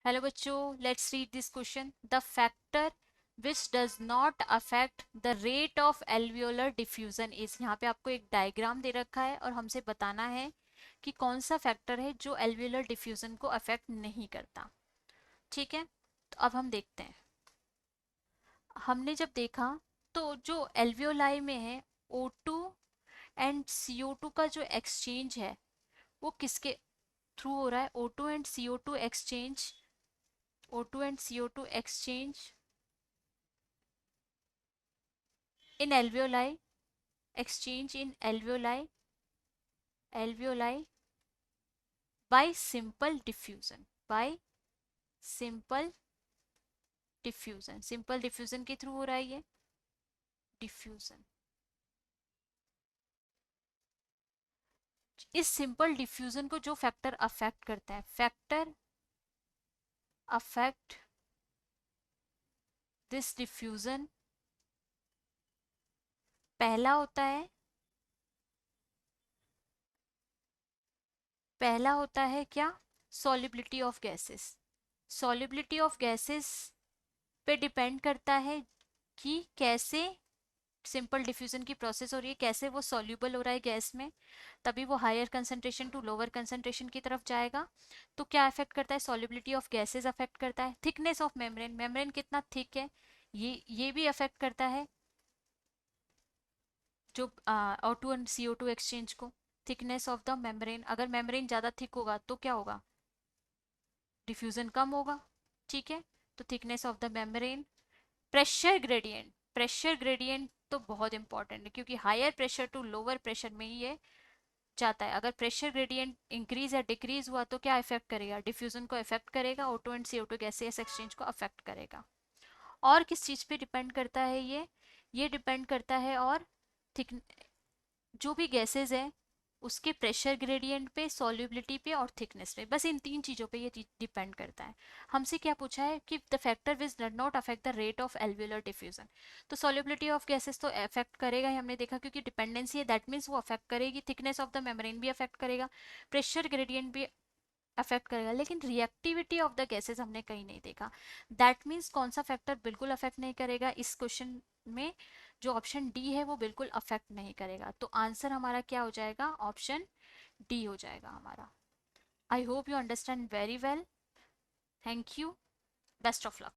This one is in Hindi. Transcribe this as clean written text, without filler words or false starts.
हेलो बच्चों, let's read this question. The factor which does not affect the rate of alveolar diffusion is. यहाँ पे आपको एक डायग्राम दे रखा है और हमसे बताना है कि कौन सा फैक्टर है जो एल्वियोलर डिफ्यूजन को अफेक्ट नहीं करता. ठीक है, तो अब हम देखते हैं. हमने जब देखा तो जो एल्वियोलाई में है O2 एंड CO2 का जो एक्सचेंज है वो किसके थ्रू हो रहा है. O2 and CO2 exchange, O2 and CO2 exchange in alveoli, exchange in alveoli by simple diffusion, by simple diffusion. simple diffusion के थ्रू हो रहा है ये diffusion. इस सिंपल डिफ्यूजन को जो फैक्टर अफेक्ट करता है, फैक्टर अफेक्ट दिस डिफ्यूजन, पहला होता है, पहला होता है क्या, solubility of gases. Solubility of gases पे डिपेंड करता है कि कैसे सिंपल डिफ्यूजन की प्रोसेस हो रही है, कैसे वो सॉल्यूबल हो रहा है गैस में, तभी वो higher concentration to lower concentration की तरफ जाएगा. तो क्या अफेक्ट करता है, सॉल्युबिलिटी ऑफ गैसेस अफेक्ट करता है. थिकनेस ऑफ मेम्ब्रेन, मेम्ब्रेन कितना थिक है ये भी अफेक्ट करता है जो O2 एंड CO2 एक्सचेंज को. थिकनेस ऑफ द मेम्ब्रेन, अगर मेम्ब्रेन ज़्यादा थिक होगा तो क्या होगा, डिफ्यूजन कम होगा. ठीक है, तो thickness of the membrane. Pressure gradient, pressure gradient तो बहुत इंपॉर्टेंट है क्योंकि higher pressure to lower pressure में ही ये जाता है. अगर प्रेशर ग्रेडियंट इंक्रीज या डिक्रीज हुआ तो क्या इफेक्ट करेगा, डिफ्यूजन को इफेक्ट करेगा, O2 and CO2 gases exchange को अफेक्ट करेगा. और किस चीज पे डिपेंड करता है ये डिपेंड करता है और थिक, जो भी गैसेस है उसके प्रेशर ग्रेडियंट पे, सॉल्युबिलिटी पे और थिकनेस पे, बस इन तीन चीजों पे ये डिपेंड करता है. हमसे क्या पूछा है कि the factor which does not affect the rate of alveolar diffusion. तो सॉल्युबिलिटी ऑफ गैसेस तो अफेक्ट करेगा ही, हमने देखा क्योंकि डिपेंडेंसी है, दैट मीन्स वो अफेक्ट करेगी. थिकनेस ऑफ द मेम्ब्रेन भी अफेक्ट करेगा, प्रेशर ग्रेडियंट भी अफेक्ट करेगा, लेकिन रिएक्टिविटी ऑफ द गैसेस हमने कहीं नहीं देखा. दैट मीन्स कौन सा फैक्टर बिल्कुल अफेक्ट नहीं करेगा इस क्वेश्चन में, जो ऑप्शन डी है वो बिल्कुल अफेक्ट नहीं करेगा. तो आंसर हमारा क्या हो जाएगा, ऑप्शन डी हो जाएगा हमारा. I hope you understand very well. Thank you. Best of luck.